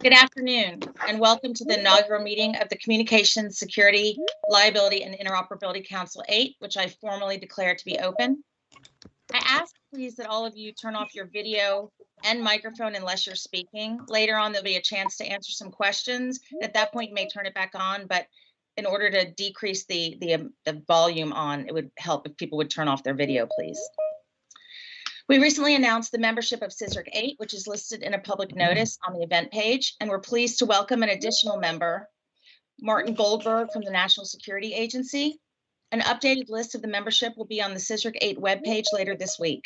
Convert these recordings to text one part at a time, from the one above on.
Good afternoon, and welcome to the inaugural meeting of the Communications Security, Liability, and Interoperability Council 8, which I formally declare to be open. I ask, please, that all of you turn off your video and microphone unless you're speaking. Later on, there'll be a chance to answer some questions. At that point, you may turn it back on, but in order to decrease the volume on, it would help if people would turn off their video, please. We recently announced the membership of CSRIC 8, which is listed in a public notice on the event page, and we're pleased to welcome an additional member, Martin Goldberg from the National Security Agency. An updated list of the membership will be on the CSRIC 8 webpage later this week.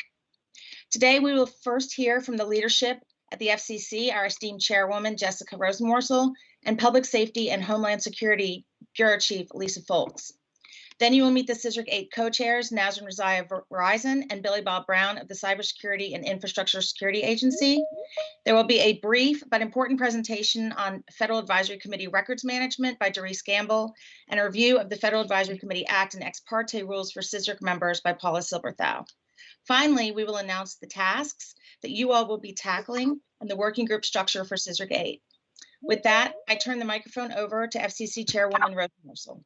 Today, we will first hear from the leadership at the FCC, our esteemed chairwoman, Jessica Rosenworcel, and Public Safety and Homeland Security Bureau Chief, Lisa Folks. Then you will meet the CSRIC 8 co-chairs, Nazrin Razai of Verizon and Billy Bob Brown of the Cybersecurity and Infrastructure Security Agency. There will be a brief but important presentation on Federal Advisory Committee records management by Doris Gamble and a review of the Federal Advisory Committee Act and ex parte rules for CSRIC members by Paula Silberthau. Finally, we will announce the tasks that you all will be tackling and the working group structure for CSRIC 8. With that, I turn the microphone over to FCC Chairwoman Rosenworcel.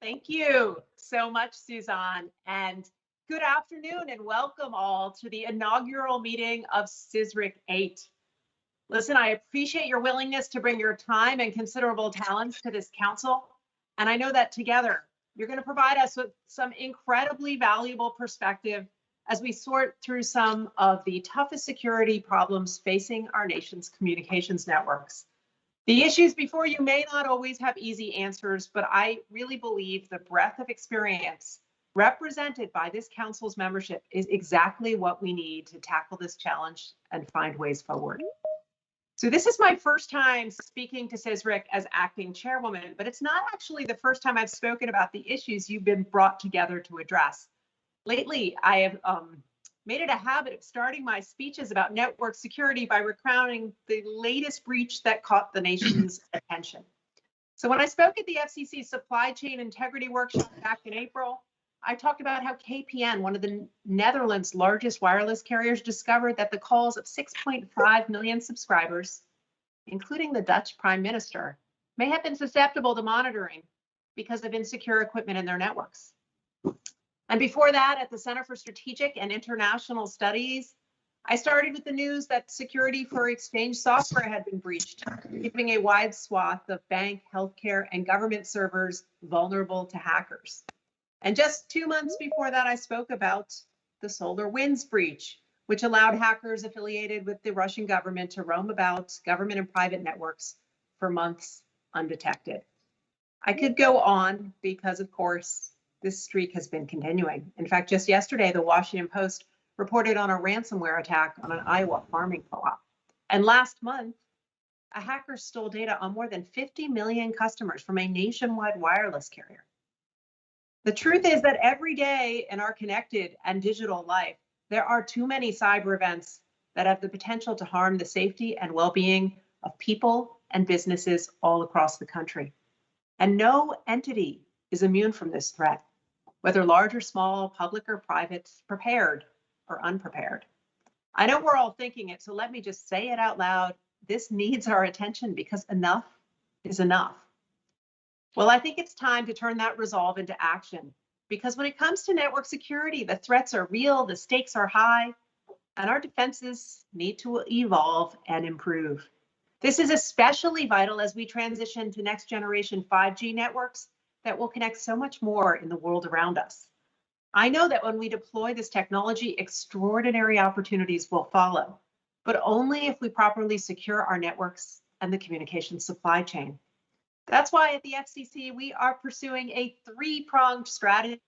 Thank you so much, Suzanne, and good afternoon and welcome all to the inaugural meeting of CSRIC 8. Listen, I appreciate your willingness to bring your time and considerable talents to this council, and I know that together you're going to provide us with some incredibly valuable perspective as we sort through some of the toughest security problems facing our nation's communications networks. The issues before you may not always have easy answers, but I really believe the breadth of experience represented by this council's membership is exactly what we need to tackle this challenge and find ways forward. So this is my first time speaking to CSRIC as acting chairwoman, but it's not actually the first time I've spoken about the issues you've been brought together to address. Lately, I have made it a habit of starting my speeches about network security by recounting the latest breach that caught the nation's attention. So when I spoke at the FCC Supply Chain Integrity Workshop back in April, I talked about how KPN, one of the Netherlands' largest wireless carriers, discovered that the calls of 6.5 million subscribers, including the Dutch Prime Minister, may have been susceptible to monitoring because of insecure equipment in their networks. And before that, at the Center for Strategic and International Studies, I started with the news that security for exchange software had been breached, leaving a wide swath of bank, healthcare, and government servers vulnerable to hackers. And just 2 months before that, I spoke about the SolarWinds breach, which allowed hackers affiliated with the Russian government to roam about government and private networks for months undetected. I could go on because, of course, this streak has been continuing. In fact, just yesterday, the Washington Post reported on a ransomware attack on an Iowa farming co-op. And last month, a hacker stole data on more than 50 million customers from a nationwide wireless carrier. The truth is that every day in our connected and digital life, there are too many cyber events that have the potential to harm the safety and well-being of people and businesses all across the country. And no entity is immune from this threat, whether large or small, public or private, prepared or unprepared. I know we're all thinking it, so let me just say it out loud. This needs our attention because enough is enough. Well, I think it's time to turn that resolve into action, because when it comes to network security, the threats are real, the stakes are high, and our defenses need to evolve and improve. This is especially vital as we transition to next generation 5G networks that will connect so much more in the world around us. I know that when we deploy this technology, extraordinary opportunities will follow, but only if we properly secure our networks and the communications supply chain. That's why at the FCC, we are pursuing a three-pronged strategy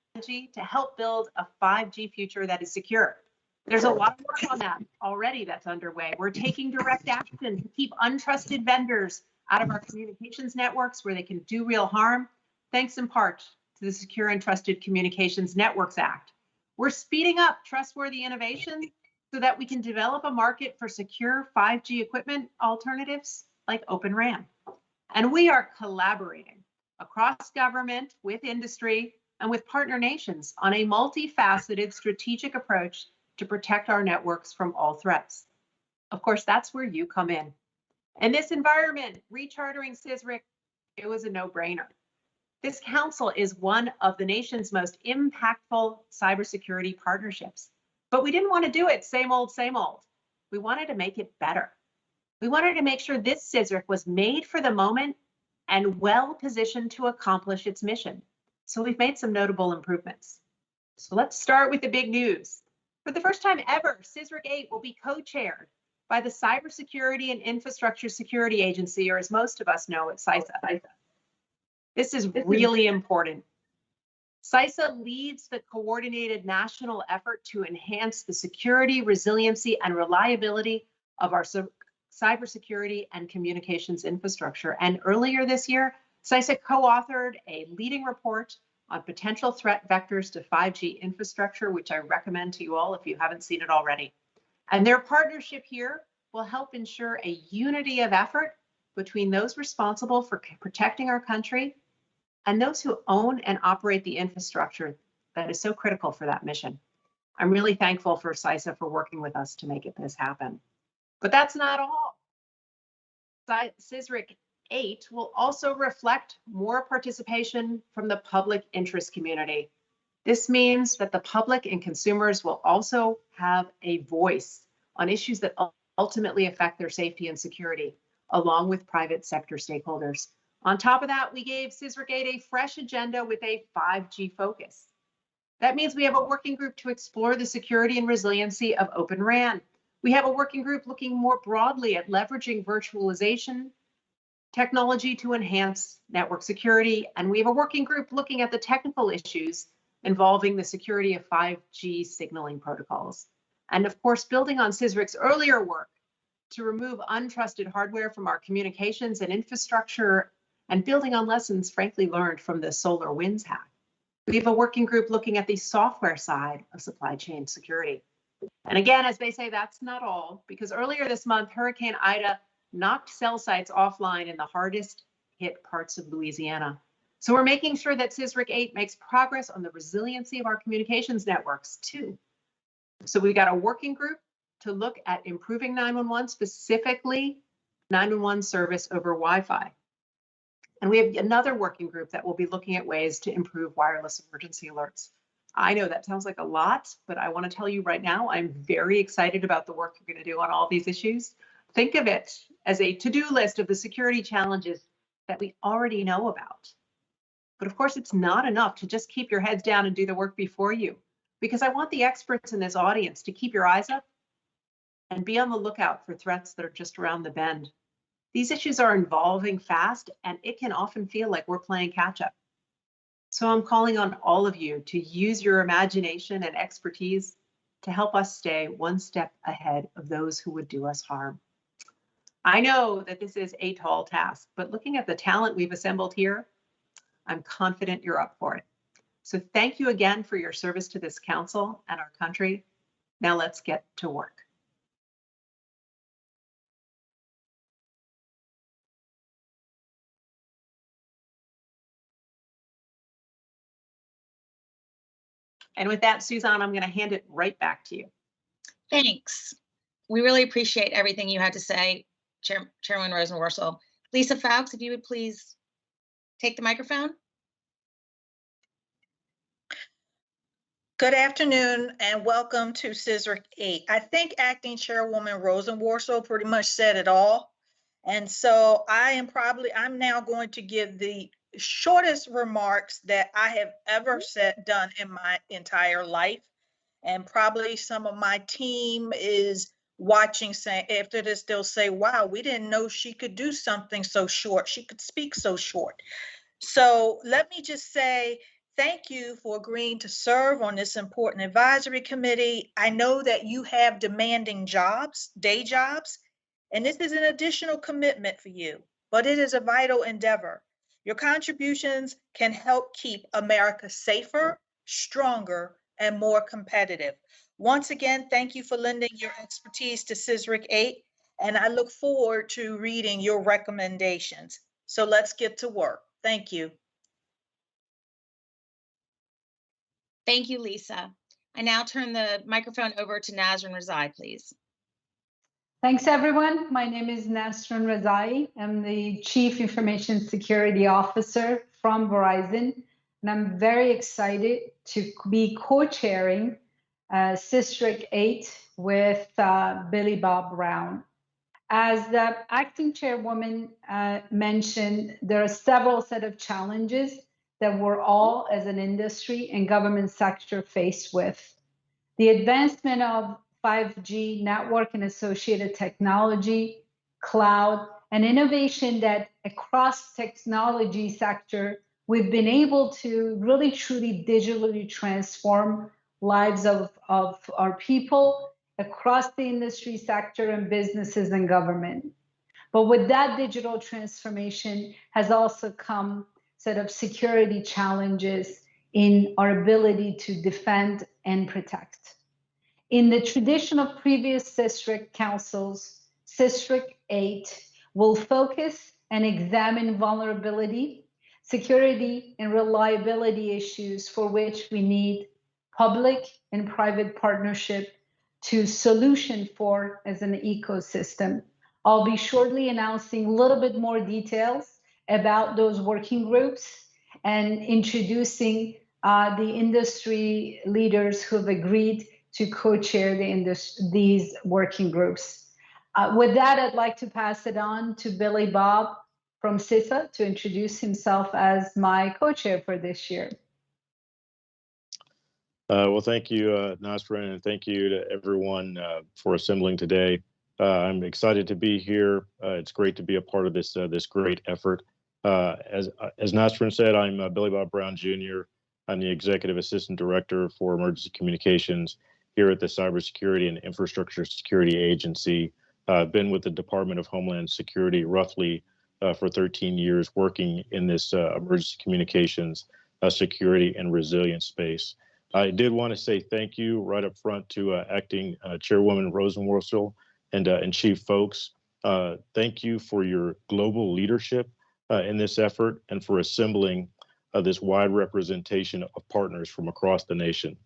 to help build a 5G future that is secure. There's a lot of work on that already that's underway. We're taking direct action to keep untrusted vendors out of our communications networks where they can do real harm, thanks in part to the Secure and Trusted Communications Networks Act. We're speeding up trustworthy innovation so that we can develop a market for secure 5G equipment alternatives like Open RAN. And we are collaborating across government, with industry, and with partner nations on a multifaceted strategic approach to protect our networks from all threats. Of course, that's where you come in. In this environment, rechartering CSRIC, it was a no-brainer. This council is one of the nation's most impactful cybersecurity partnerships. But we didn't want to do it same old, same old. We wanted to make it better. We wanted to make sure this CSRIC was made for the moment and well positioned to accomplish its mission. So we've made some notable improvements. So let's start with the big news. For the first time ever, CSRIC 8 will be co-chaired by the Cybersecurity and Infrastructure Security Agency, or as most of us know it, CISA. This is really important. CISA leads the coordinated national effort to enhance the security, resiliency, and reliability of our cybersecurity and communications infrastructure. And earlier this year, CISA co-authored a leading report on potential threat vectors to 5G infrastructure, which I recommend to you all if you haven't seen it already. And their partnership here will help ensure a unity of effort between those responsible for protecting our country and those who own and operate the infrastructure that is so critical for that mission. I'm really thankful for CISA for working with us to make this happen. But that's not all. CSRIC 8 will also reflect more participation from the public interest community. This means that the public and consumers will also have a voice on issues that ultimately affect their safety and security, along with private sector stakeholders. On top of that, we gave CSRIC 8 a fresh agenda with a 5G focus. That means we have a working group to explore the security and resiliency of Open RAN. We have a working group looking more broadly at leveraging virtualization technology to enhance network security. And we have a working group looking at the technical issues involving the security of 5G signaling protocols. And of course, building on CSRIC's earlier work to remove untrusted hardware from our communications and infrastructure, and building on lessons frankly learned from the SolarWinds hack. We have a working group looking at the software side of supply chain security. And again, as they say, that's not all, because earlier this month, Hurricane Ida knocked cell sites offline in the hardest hit parts of Louisiana. So we're making sure that CSRIC 8 makes progress on the resiliency of our communications networks too. So we got a working group to look at improving 911, specifically 911 service over Wi-Fi. And we have another working group that will be looking at ways to improve wireless emergency alerts. I know that sounds like a lot, but I want to tell you right now, I'm very excited about the work you're going to do on all these issues. Think of it as a to-do list of the security challenges that we already know about. But of course, it's not enough to just keep your heads down and do the work before you, because I want the experts in this audience to keep your eyes up and be on the lookout for threats that are just around the bend. These issues are evolving fast, and it can often feel like we're playing catch up. So I'm calling on all of you to use your imagination and expertise to help us stay one step ahead of those who would do us harm. I know that this is a tall task, but looking at the talent we've assembled here, I'm confident you're up for it. So thank you again for your service to this council and our country. Now let's get to work. And with that, Suzanne, I'm going to hand it right back to you. Thanks. We really appreciate everything you had to say, Chairwoman Rosenworcel. Lisa Fowkes, if you would please take the microphone. Good afternoon and welcome to CSRIC 8. I think Acting Chairwoman Rosenworcel pretty much said it all. And so I'm now going to give the shortest remarks that I have ever done in my entire life. And probably some of my team is watching, saying after this, they'll say, wow, we didn't know she could do something so short. She could speak so short. So let me just say, thank you for agreeing to serve on this important advisory committee. I know that you have demanding jobs, day jobs, and this is an additional commitment for you, but it is a vital endeavor. Your contributions can help keep America safer, stronger, and more competitive. Once again, thank you for lending your expertise to CSRIC 8, and I look forward to reading your recommendations. So let's get to work. Thank you. Thank you, Lisa. I now turn the microphone over to Nazrin Rezai, please. Thanks, everyone. My name is Nasrin Razai. I'm the Chief Information Security Officer from Verizon, and I'm very excited to be co-chairing CSRIC 8 with Billy Bob Brown. As the acting chairwoman mentioned, there are several set of challenges that we're all as an industry and government sector faced with. The advancement of 5G network and associated technology, cloud, and innovation that across technology sector, we've been able to really truly digitally transform lives of our people across the industry sector and businesses and government. But with that digital transformation has also come set of security challenges in our ability to defend and protect. In the tradition of previous CSRIC councils, CSRIC 8 will focus and examine vulnerability, security, and reliability issues for which we need public and private partnership to solution for as an ecosystem. I'll be shortly announcing a little bit more details about those working groups and introducing the industry leaders who have agreed to co-chair these working groups. With that, I'd like to pass it on to Billy Bob from CISA to introduce himself as my co-chair for this year. Well, thank you, Nasrin, and thank you to everyone for assembling today. I'm excited to be here. It's great to be a part of this great effort. As Nasrin said, I'm Billy Bob Brown Jr. I'm the Executive Assistant Director for Emergency Communications here at the Cybersecurity and Infrastructure Security Agency. I've been with the Department of Homeland Security roughly for 13 years, working in this emergency communications, security, and resilience space. I did want to say thank you right up front to Acting Chairwoman Rosenworcel and Chief Folks. Thank you for your global leadership in this effort and for assembling this wide representation of partners from across the nation.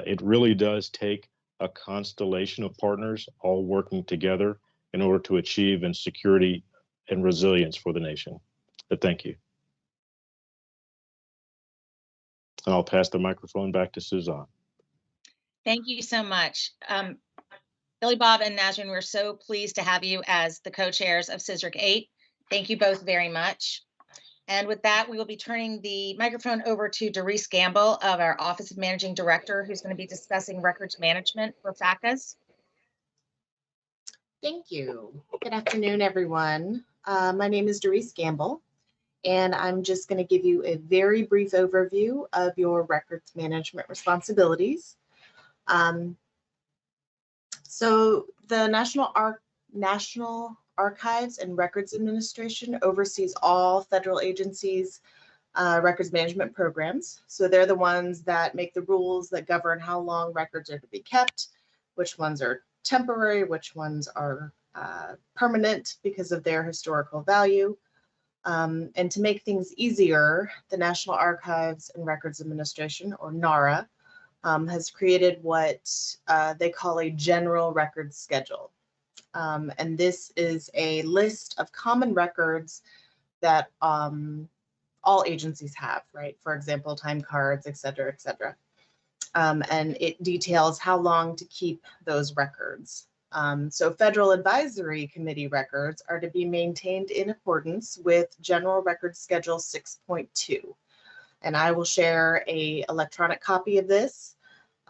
It really does take a constellation of partners all working together in order to achieve in security and resilience for the nation. But thank you. And I'll pass the microphone back to Suzanne. Thank you so much. Billy Bob and Nasrin, we're so pleased to have you as the co-chairs of CSRIC 8. Thank you both very much. And with that, we will be turning the microphone over to Doris Gamble of our Office of Managing Director, who's going to be discussing records management for FACAs. Thank you. Good afternoon, everyone. My name is Doris Gamble, and I'm just going to give you a very brief overview of your records management responsibilities. So the National Archives and Records Administration oversees all federal agencies' records management programs. So they're the ones that make the rules that govern how long records are to be kept, which ones are temporary, which ones are permanent because of their historical value. And to make things easier, the National Archives and Records Administration, or NARA, has created what they call a general records schedule. And this is a list of common records that all agencies have, right? For example, time cards, et cetera, et cetera. And it details how long to keep those records. So Federal Advisory Committee records are to be maintained in accordance with General Records Schedule 6.2. And I will share an electronic copy of this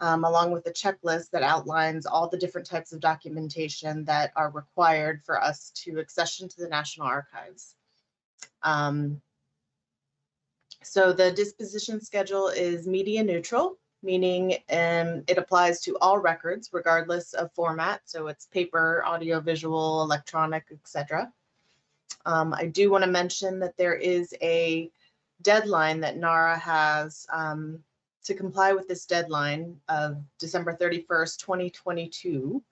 along with a checklist that outlines all the different types of documentation that are required for us to accession to the National Archives. So the disposition schedule is media neutral, meaning it applies to all records regardless of format. So it's paper, audio, visual, electronic, etc. I do want to mention that there is a deadline that NARA has to comply with this deadline of December 31st, 2022.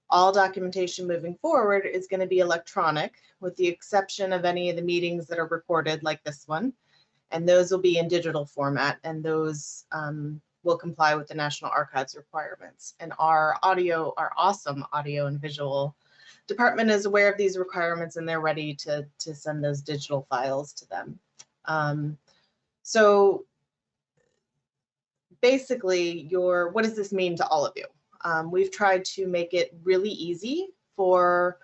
All documentation moving forward is going to be electronic, with the exception of any of the meetings that are recorded like this one. And those will be in digital format, and those will comply with the National Archives requirements. And our awesome audio and visual department is aware of these requirements and they're ready to send those digital files to them. So basically, what does this mean to all of you? We've tried to make it really easy for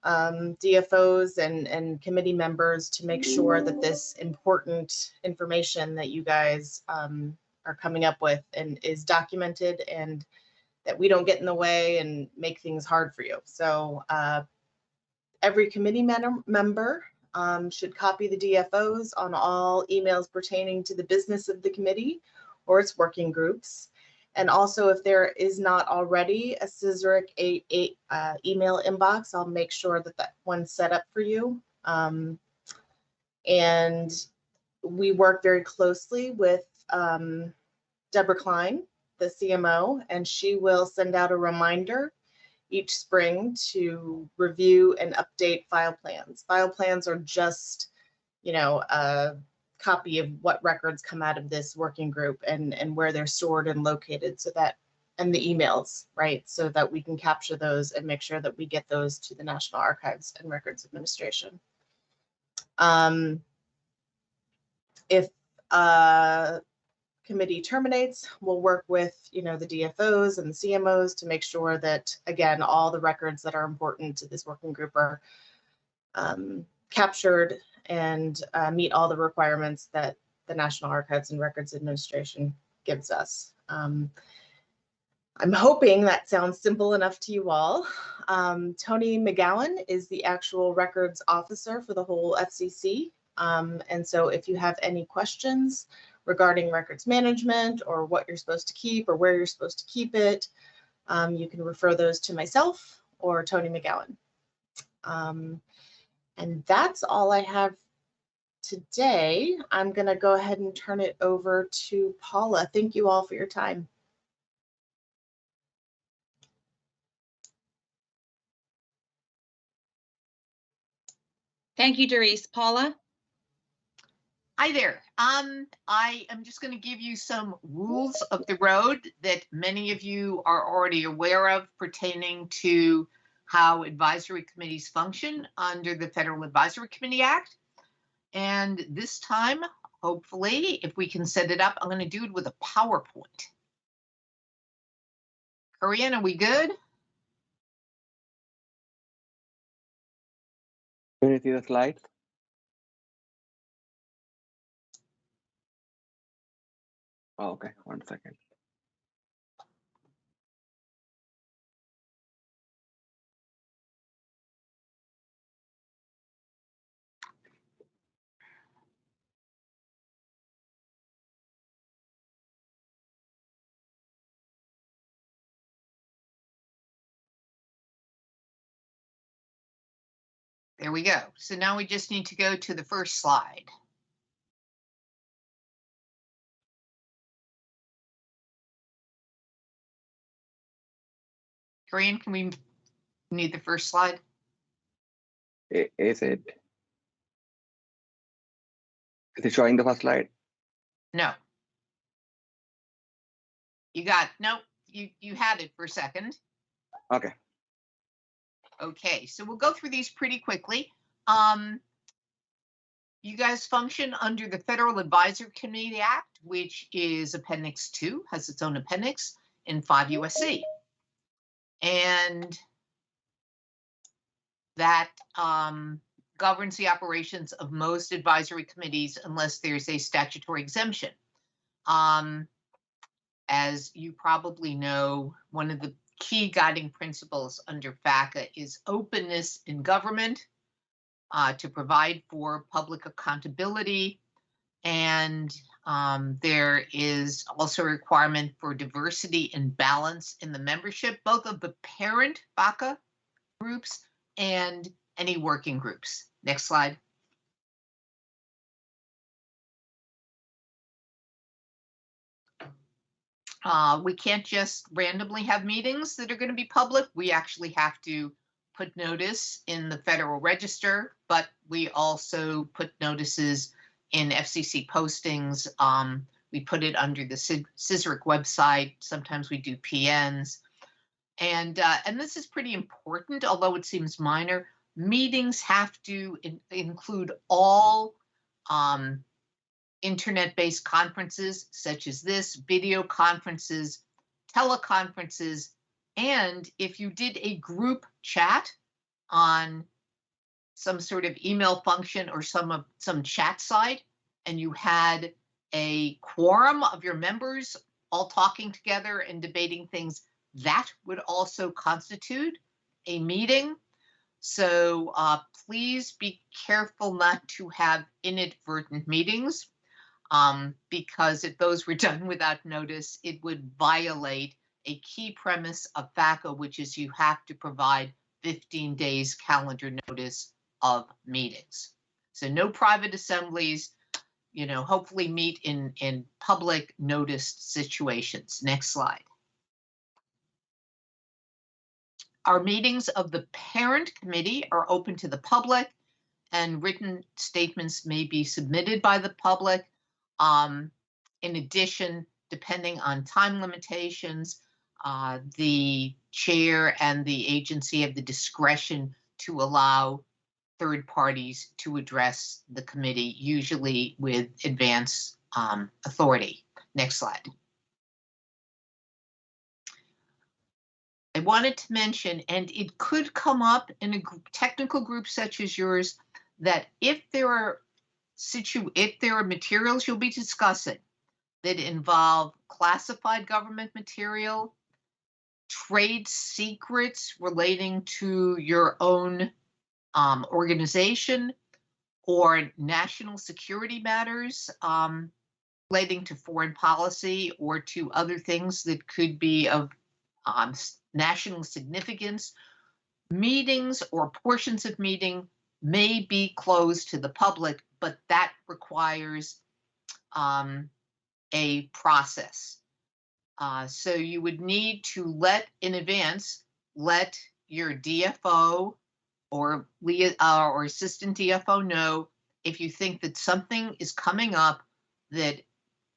DFOs and committee members to make sure that this important information that you guys are coming up with and is documented, and that we don't get in the way and make things hard for you. So every committee member should copy the DFOs on all emails pertaining to the business of the committee or its working groups. And also, if there is not already a CSRIC email inbox, I'll make sure that that one's set up for you. And we work very closely with Deborah Klein, the CMO, and she will send out a reminder each spring to review and update file plans. File plans are just, a copy of what records come out of this working group and where they're stored and located, so that, and the emails, right? So that we can capture those and make sure that we get those to the National Archives and Records Administration. If committee terminates, we'll work with, the DFOs and the CMOs to make sure that, again, all the records that are important to this working group are captured and meet all the requirements that the National Archives and Records Administration gives us. I'm hoping that sounds simple enough to you all. Tony McGowan is the actual records officer for the whole FCC. And so if you have any questions regarding records management or what you're supposed to keep or where you're supposed to keep it, you can refer those to myself or Tony McGowan. And that's all I have today. I'm going to go ahead and turn it over to Paula. Thank you all for your time. Thank you, Doris. Paula? Hi there. I am just going to give you some rules of the road that many of you are already aware of pertaining to how advisory committees function under the Federal Advisory Committee Act. And this time, hopefully, if we can set it up, I'm going to do it with a PowerPoint. Korean, are we good? Can you see the slides? Oh, okay, 1 second. There we go. So now we just need to go to the first slide. Korean, can we need the first slide? Is it showing the first slide? No. You got, no, you had it for a second. Okay. Okay, so we'll go through these pretty quickly. You guys function under the Federal Advisory Committee Act, which is Appendix 2, has its own appendix in 5 USC. And that governs the operations of most advisory committees unless there's a statutory exemption. As you probably know, one of the key guiding principles under FACA is openness in government, to provide for public accountability. And there is also a requirement for diversity and balance in the membership, both of the parent FACA groups and any working groups. Next slide. We can't just randomly have meetings that are going to be public. We actually have to put notice in the Federal Register, but we also put notices in FCC postings. We put it under the CSRIC website. Sometimes we do PNs. And this is pretty important, although it seems minor. Meetings have to include all internet-based conferences such as this, video conferences, teleconferences, and if you did a group chat on some sort of email function or some chat site, and you had a quorum of your members all talking together and debating things, that would also constitute a meeting. So please be careful not to have inadvertent meetings, because if those were done without notice, it would violate a key premise of FACA, which is you have to provide 15 days calendar notice of meetings. So no private assemblies, hopefully meet in public noticed situations. Next slide. Our meetings of the parent committee are open to the public, and written statements may be submitted by the public. In addition, depending on time limitations, the chair and the agency have the discretion to allow third parties to address the committee, usually with advance authority. Next slide. I wanted to mention, and it could come up in a technical group such as yours, that if there are materials you'll be discussing that involve classified government material, trade secrets relating to your own organization, or national security matters relating to foreign policy or to other things that could be of national significance, meetings or portions of meeting may be closed to the public, but that requires a process. So you would need to let your DFO or assistant DFO know if you think that something is coming up that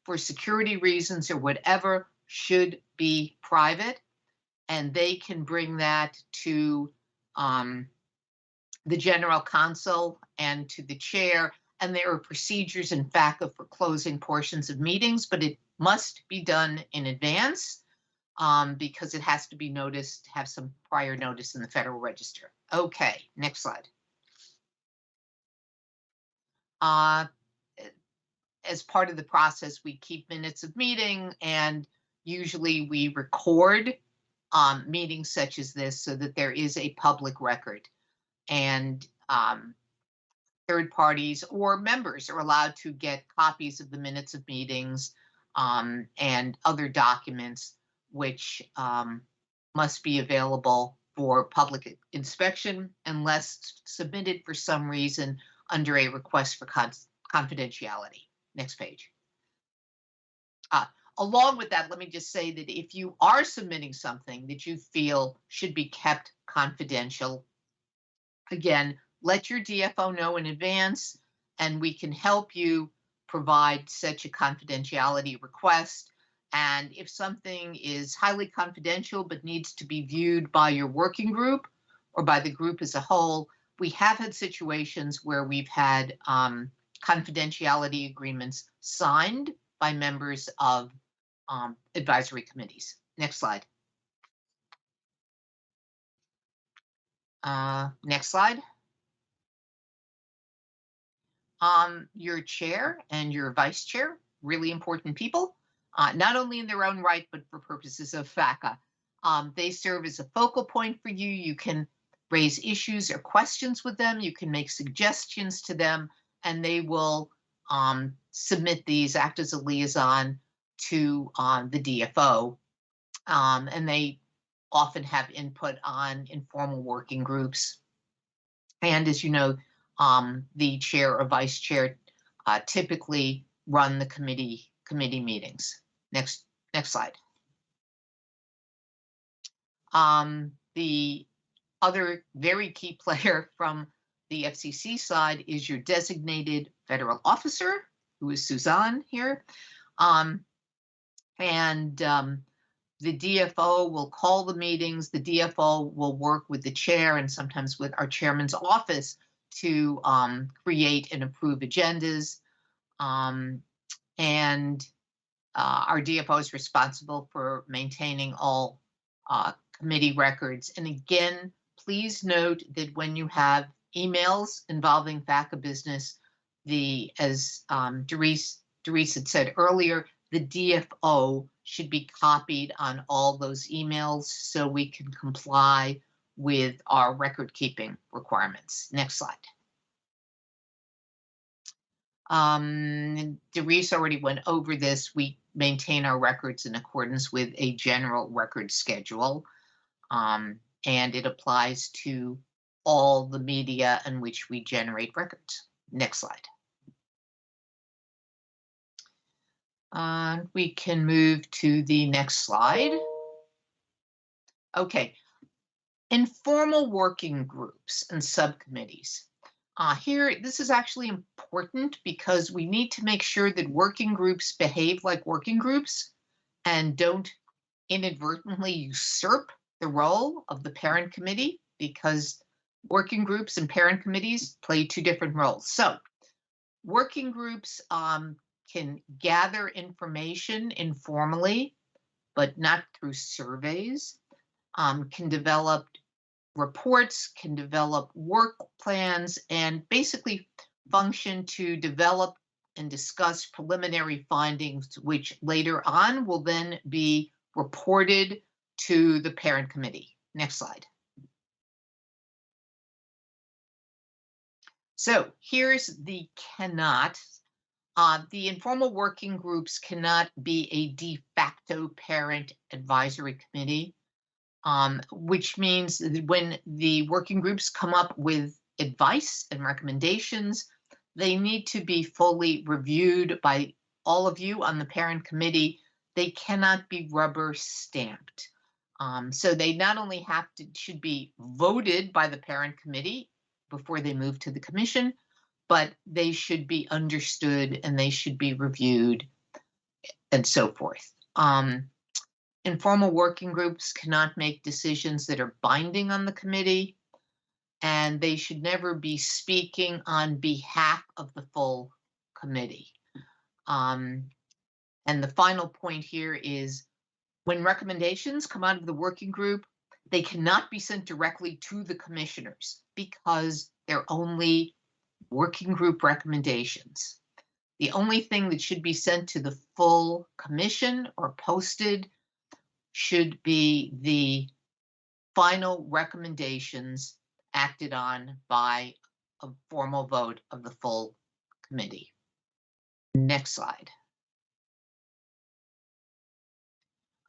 for security reasons or whatever should be private, and they can bring that to the general counsel and to the chair. And there are procedures in FACA for closing portions of meetings, but it must be done in advance because it has to be noticed, have some prior notice in the Federal Register. Okay, next slide. As part of the process, we keep minutes of meeting, and usually we record meetings such as this so that there is a public record, and third parties or members are allowed to get copies of the minutes of meetings and other documents which must be available for public inspection unless submitted for some reason under a request for confidentiality. Next page. Along with that, let me just say that if you are submitting something that you feel should be kept confidential, again, let your DFO know in advance, and we can help you provide such a confidentiality request. And if something is highly confidential but needs to be viewed by your working group or by the group as a whole, we have had situations where we've had confidentiality agreements signed by members of advisory committees. Next slide. Next slide. Your chair and your vice chair, really important people, not only in their own right, but for purposes of FACA. They serve as a focal point for you. You can raise issues or questions with them. You can make suggestions to them, and they will submit these, act as a liaison to the DFO. And they often have input on informal working groups. And as you know, the chair or vice chair typically run the committee meetings. Next slide. The other very key player from the FCC side is your designated federal officer, who is Suzanne here. The DFO will call the meetings. The DFO will work with the chair and sometimes with our chairman's office to create and approve agendas. Our DFO is responsible for maintaining all committee records. And again, please note that when you have emails involving FACA business, as Doris had said earlier, the DFO should be copied on all those emails so we can comply with our record keeping requirements. Next slide. Doris already went over this. We maintain our records in accordance with a general record schedule, and it applies to all the media in which we generate records. Next slide. We can move to the next slide. Okay, informal working groups and subcommittees. Here, this is actually important because we need to make sure that working groups behave like working groups and don't inadvertently usurp the role of the parent committee, because working groups and parent committees play two different roles. So working groups can gather information informally, but not through surveys, can develop reports, can develop work plans, and basically function to develop and discuss preliminary findings, which later on will then be reported to the parent committee. Next slide. So here's the cannot. The informal working groups cannot be a de facto parent advisory committee, which means that when the working groups come up with advice and recommendations, they need to be fully reviewed by all of you on the parent committee. They cannot be rubber stamped. So they not only should be voted by the parent committee before they move to the commission, but they should be understood and they should be reviewed and so forth. Informal working groups cannot make decisions that are binding on the committee, and they should never be speaking on behalf of the full committee. And the final point here is when recommendations come out of the working group, they cannot be sent directly to the commissioners because they're only working group recommendations. The only thing that should be sent to the full commission or posted should be the final recommendations acted on by a formal vote of the full committee. Next slide.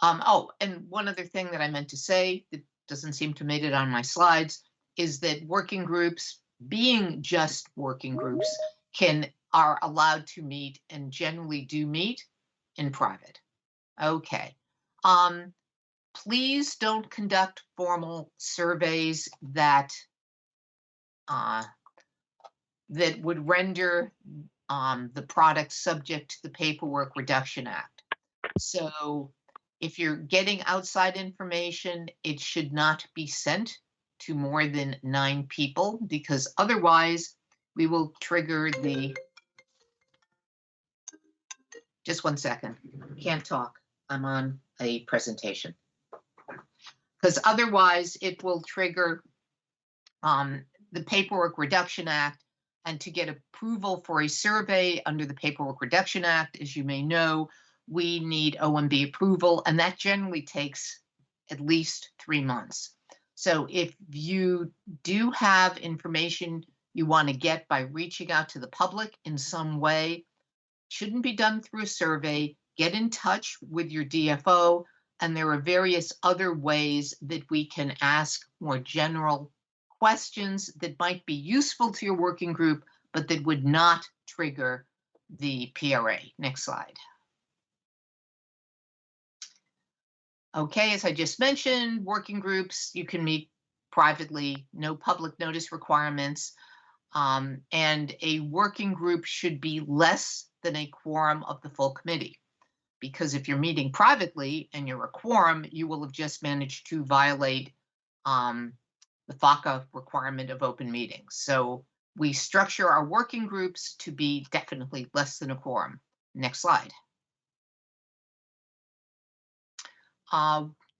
Oh, and one other thing that I meant to say that doesn't seem to make it on my slides is that working groups, being just working groups, are allowed to meet and generally do meet in private. Okay. Please don't conduct formal surveys that would render the product subject to the Paperwork Reduction Act. So if you're getting outside information, it should not be sent to more than 9 people, because otherwise we will trigger the, just one second, can't talk, I'm on a presentation. Because otherwise it will trigger the Paperwork Reduction Act, and to get approval for a survey under the Paperwork Reduction Act, as you may know, we need OMB approval, and that generally takes at least 3 months. So if you do have information you want to get by reaching out to the public in some way, shouldn't be done through a survey. Get in touch with your DFO, and there are various other ways that we can ask more general questions that might be useful to your working group, but that would not trigger the PRA. Next slide. Okay, as I just mentioned, working groups, you can meet privately, no public notice requirements, and a working group should be less than a quorum of the full committee. because if you're meeting privately and you're a quorum, you will have just managed to violate the FACA requirement of open meetings. So we structure our working groups to be definitely less than a quorum. Next slide.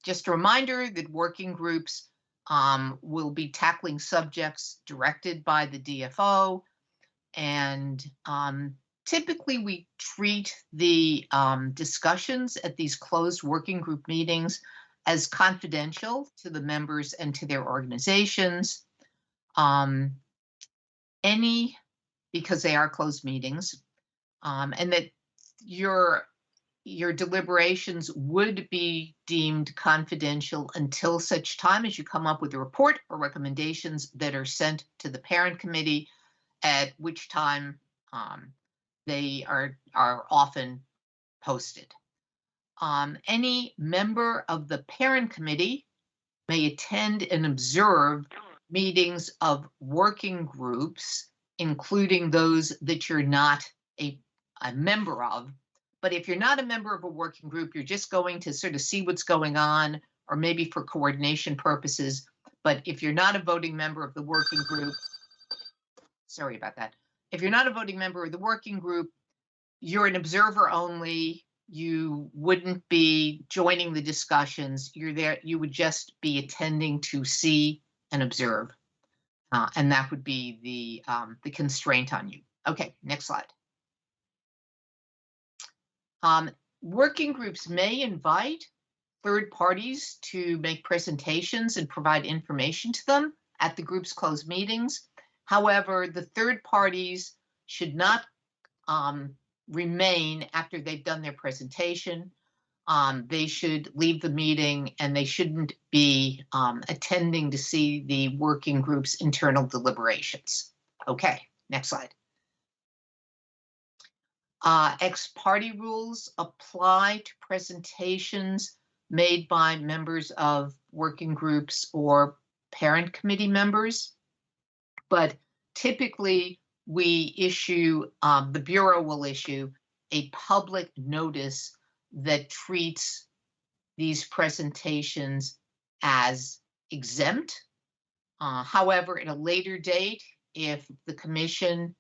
Just a reminder that working groups will be tackling subjects directed by the DFO, and typically we treat the discussions at these closed working group meetings as confidential to the members and to their organizations. Because they are closed meetings, and that your deliberations would be deemed confidential until such time as you come up with a report or recommendations that are sent to the parent committee, at which time they are often posted. Any member of the parent committee may attend and observe meetings of working groups, including those that you're not a member of. But if you're not a member of a working group, you're just going to sort of see what's going on, or maybe for coordination purposes. But if you're not a voting member of the working group, sorry about that. If you're not a voting member of the working group, you're an observer only. You wouldn't be joining the discussions. You're there. You would just be attending to see and observe. And that would be the constraint on you. Okay, next slide. Working groups may invite third parties to make presentations and provide information to them at the group's closed meetings. However, the third parties should not remain after they've done their presentation. They should leave the meeting, and they shouldn't be attending to see the working group's internal deliberations. Okay, next slide. Ex parte rules apply to presentations made by members of working groups or parent committee members, but typically we issue, the Bureau will issue a public notice that treats these presentations as exempt. However, at a later date, if the commission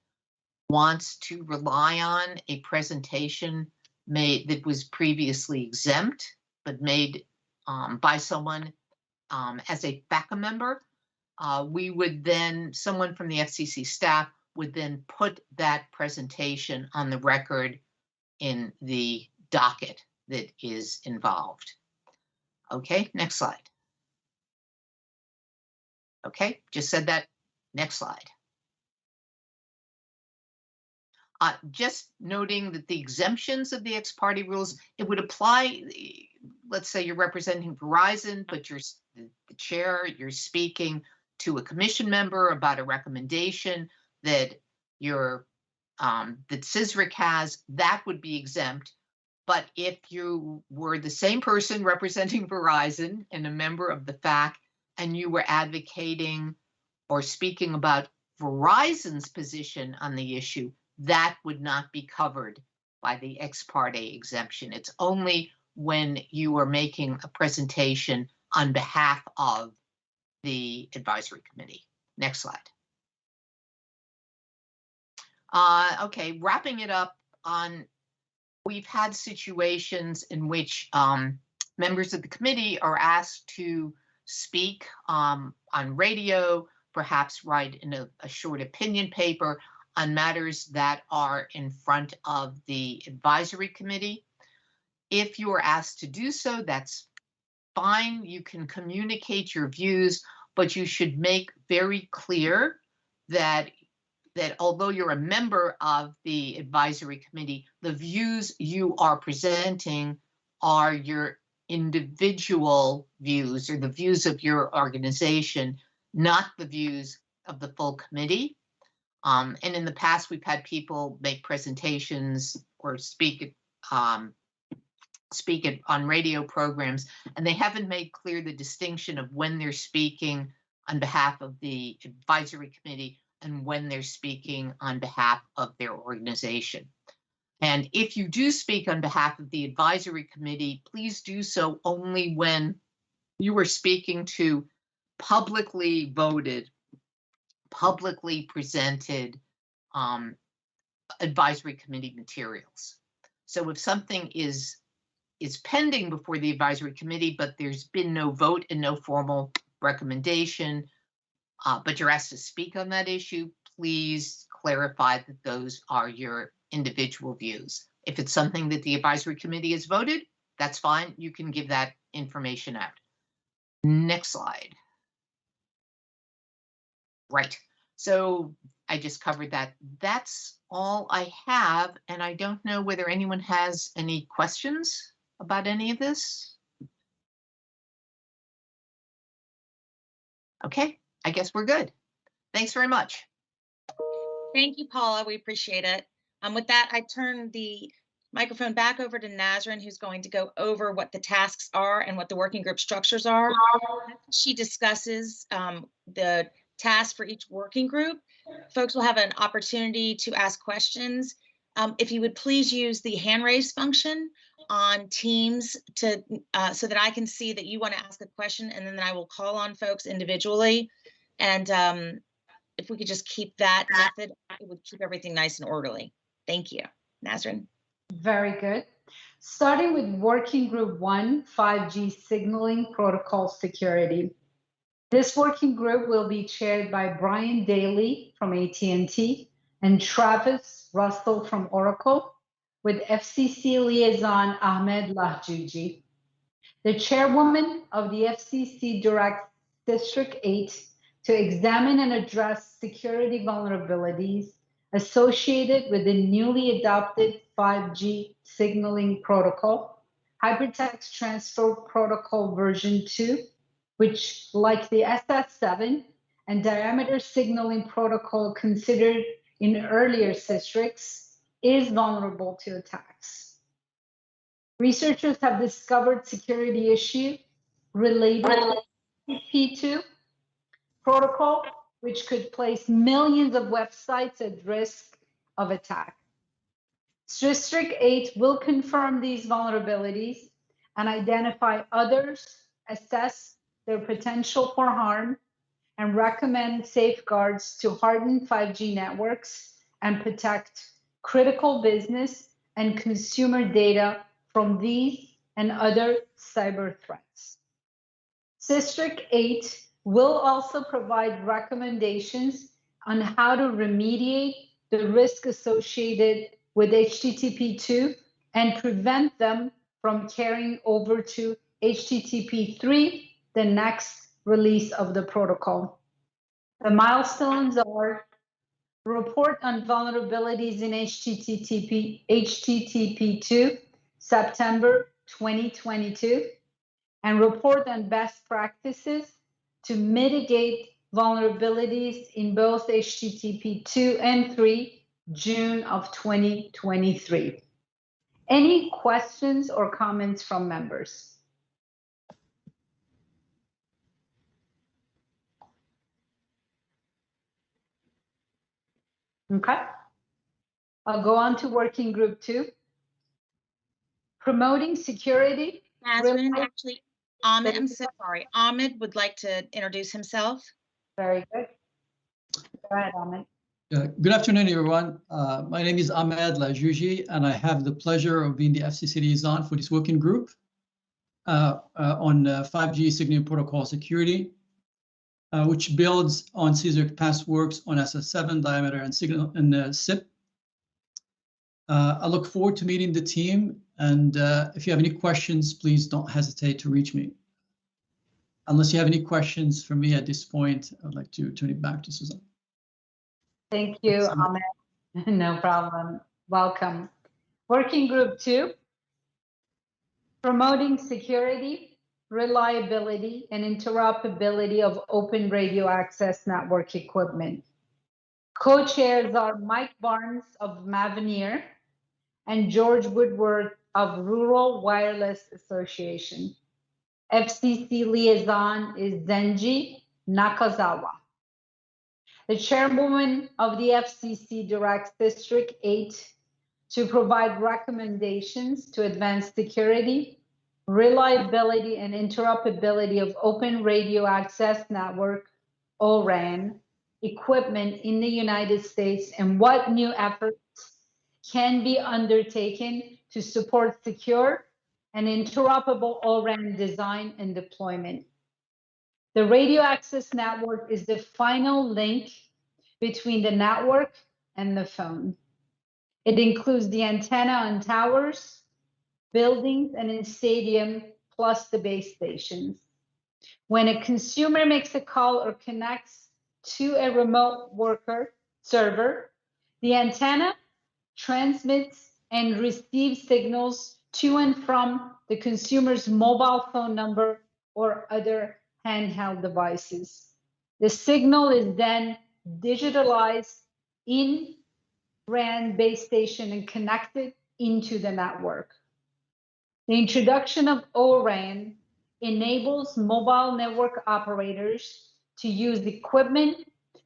wants to rely on a presentation that was previously exempt, but made by someone as a FACA member, we would then, someone from the FCC staff would then put that presentation on the record in the docket that is involved. Okay, next slide. Okay, just said that. Next slide. Just noting that the exemptions of the ex parte rules, it would apply, let's say you're representing Verizon, but you're the chair, you're speaking to a commission member about a recommendation that that CSRIC has, that would be exempt. But if you were the same person representing Verizon and a member of the FAC, and you were advocating or speaking about Verizon's position on the issue, that would not be covered by the ex parte exemption. It's only when you are making a presentation on behalf of the advisory committee. Next slide. Okay, wrapping it up on, we've had situations in which members of the committee are asked to speak on radio, perhaps write in a short opinion paper on matters that are in front of the advisory committee. If you are asked to do so, that's fine. You can communicate your views, but you should make very clear that although you're a member of the advisory committee, the views you are presenting are your individual views or the views of your organization, not the views of the full committee. And in the past, we've had people make presentations or speak on radio programs, and they haven't made clear the distinction of when they're speaking on behalf of the advisory committee and when they're speaking on behalf of their organization. And if you do speak on behalf of the advisory committee, please do so only when you are speaking to publicly voted, publicly presented advisory committee materials. So if something is pending before the advisory committee, but there's been no vote and no formal recommendation, but you're asked to speak on that issue, please clarify that those are your individual views. If it's something that the advisory committee has voted, that's fine. You can give that information out. Next slide. Right. So I just covered that. That's all I have. And I don't know whether anyone has any questions about any of this. Okay, I guess we're good. Thanks very much. Thank you, Paula. We appreciate it. With that, I turn the microphone back over to Nazrin, who's going to go over what the tasks are and what the working group structures are. She discusses the tasks for each working group. Folks will have an opportunity to ask questions. If you would please use the hand raise function on Teams to so that I can see that you want to ask a question, and then I will call on folks individually. And if we could just keep that method, it would keep everything nice and orderly. Thank you. Nazrin. Very good. Starting with Working Group 1, 5G Signaling Protocol Security. This working group will be chaired by Brian Daly from AT&T and Travis Russell from Oracle, with FCC liaison Ahmed Lahjouji. The chairwoman of the FCC directs District 8 to examine and address security vulnerabilities associated with the newly adopted 5G signaling protocol, Hypertext Transfer Protocol version 2, which, like the SS7 and diameter signaling protocol considered in earlier CSRICs, is vulnerable to attacks. Researchers have discovered security issues related to the P2 protocol, which could place millions of websites at risk of attack. CSRIC 8 will confirm these vulnerabilities and identify others, assess their potential for harm, and recommend safeguards to harden 5G networks and protect critical business and consumer data from these and other cyber threats. CSRIC 8 will also provide recommendations on how to remediate the risk associated with HTTP2 and prevent them from carrying over to HTTP3, the next release of the protocol. The milestones are: report on vulnerabilities in HTTP2, September 2022, and report on best practices to mitigate vulnerabilities in both HTTP2 and 3, June of 2023. Any questions or comments from members? Okay. I'll go on to Working Group 2. Promoting security. Nazrin, actually, Ahmed, I'm so sorry. Ahmed would like to introduce himself. Very good. Go ahead, Ahmed. Good afternoon, everyone. My name is Ahmed Lahjouji, and I have the pleasure of being the FCC liaison for this working group on 5G signaling protocol security, which builds on CSRIC past works on SS7 diameter and signal and SIP. I look forward to meeting the team, and if you have any questions, please don't hesitate to reach me. Unless you have any questions for me at this point, I'd like to turn it back to Susan. Thank you, Ahmed. No problem. Welcome. Working Group 2, promoting security, reliability, and interoperability of open radio access network equipment. Co-chairs are Mike Barnes of Mavenir and George Woodward of Rural Wireless Association. FCC liaison is Zenji Nakazawa. The chairwoman of the FCC directs District 8 to provide recommendations to advance security, reliability, and interoperability of open radio access network, ORAN, equipment in the United States, and what new efforts can be undertaken to support secure and interoperable ORAN design and deployment. The radio access network is the final link between the network and the phone. It includes the antenna on towers, buildings, and in stadium, plus the base stations. When a consumer makes a call or connects to a remote worker server, the antenna transmits and receives signals to and from the consumer's mobile phone number or other handheld devices. The signal is then digitalized in RAN base station and connected into the network. The introduction of ORAN enables mobile network operators to use equipment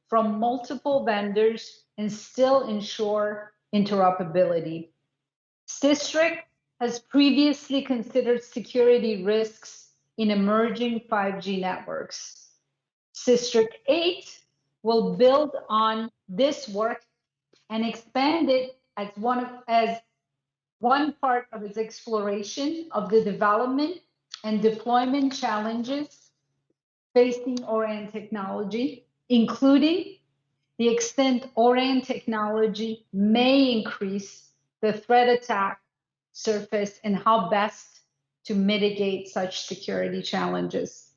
from multiple vendors and still ensure interoperability. CSRIC has previously considered security risks in emerging 5G networks. CSRIC 8 will build on this work and expand it as one part of its exploration of the development and deployment challenges facing ORAN technology, including the extent ORAN technology may increase the threat attack surface and how best to mitigate such security challenges.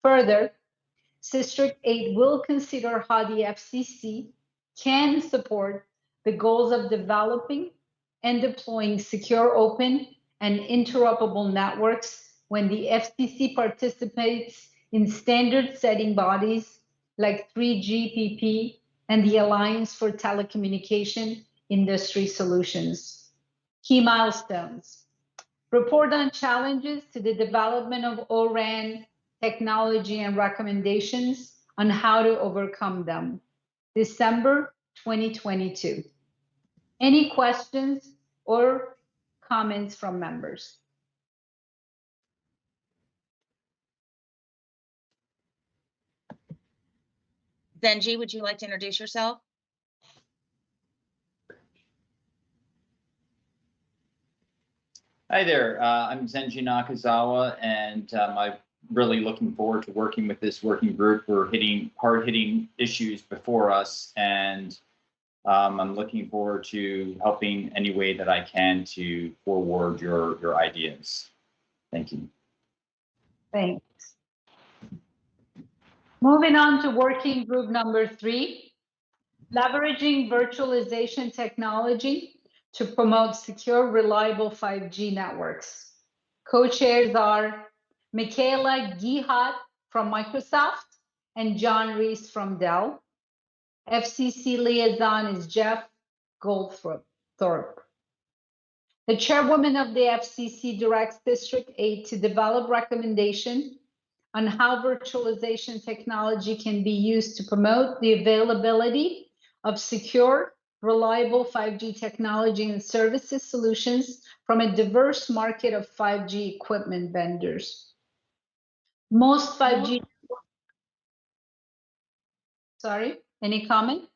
Further, CSRIC 8 will consider how the FCC can support the goals of developing and deploying secure, open, and interoperable networks when the FCC participates in standard-setting bodies like 3GPP and the Alliance for Telecommunication Industry Solutions. Key milestones. Report on challenges to the development of ORAN technology and recommendations on how to overcome them. December 2022. Any questions or comments from members? Zenji, would you like to introduce yourself? Hi there, I'm Zenji Nakazawa, and I'm really looking forward to working with this working group. We're hitting hard-hitting issues before us, and I'm looking forward to helping any way that I can to forward your ideas. Thank you. Thanks. Moving on to working group number 3, leveraging virtualization technology to promote secure, reliable 5G networks. Co-chairs are Michaela Gihat from Microsoft and John Reese from Dell. FCC liaison is Jeff Goldthorpe. The chairwoman of the FCC directs District 8 to develop recommendations on how virtualization technology can be used to promote the availability of secure, reliable 5G technology and services solutions from a diverse market of 5G equipment vendors. Most 5G, sorry, any comment?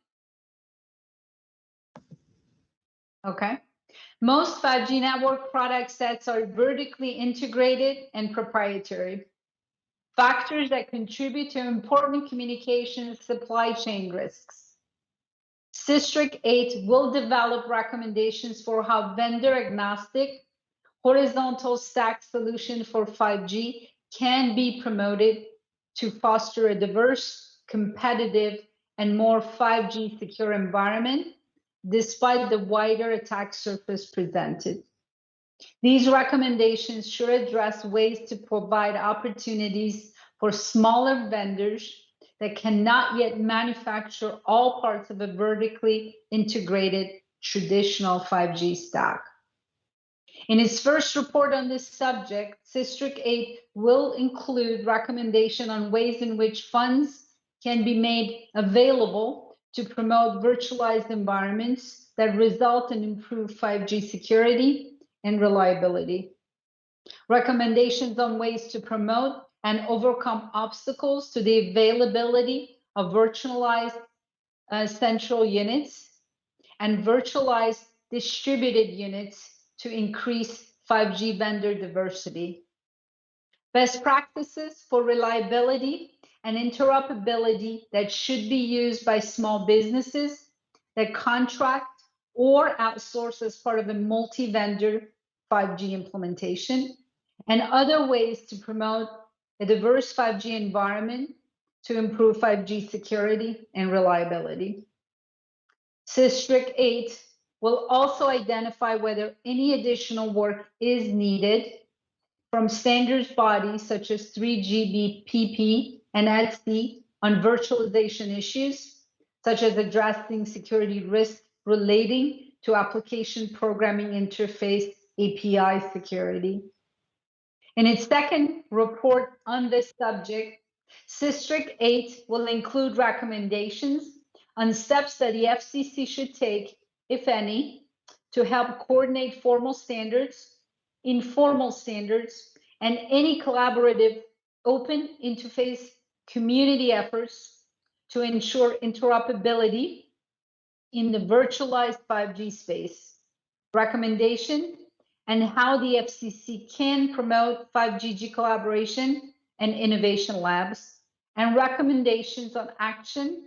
Okay. Most 5G network product sets are vertically integrated and proprietary, factors that contribute to important communication supply chain risks. CSRIC 8 will develop recommendations for how vendor-agnostic horizontal stack solution for 5G can be promoted to foster a diverse, competitive, and more 5G secure environment, despite the wider attack surface presented. These recommendations should address ways to provide opportunities for smaller vendors that cannot yet manufacture all parts of a vertically integrated traditional 5G stack. In its first report on this subject, CSRIC 8 will include recommendation on ways in which funds can be made available to promote virtualized environments that result in improved 5G security and reliability. Recommendations on ways to promote and overcome obstacles to the availability of virtualized central units and virtualized distributed units to increase 5G vendor diversity. Best practices for reliability and interoperability that should be used by small businesses that contract or outsource as part of a multi-vendor 5G implementation, and other ways to promote a diverse 5G environment to improve 5G security and reliability. CSRIC 8 will also identify whether any additional work is needed from standards bodies such as 3GPP and ETSI on virtualization issues, such as addressing security risks relating to application programming interface API security. In its second report on this subject, CSRIC 8 will include recommendations on steps that the FCC should take, if any, to help coordinate formal standards, informal standards, and any collaborative open interface community efforts to ensure interoperability in the virtualized 5G space. Recommendation and how the FCC can promote 5G collaboration and innovation labs, and recommendations on action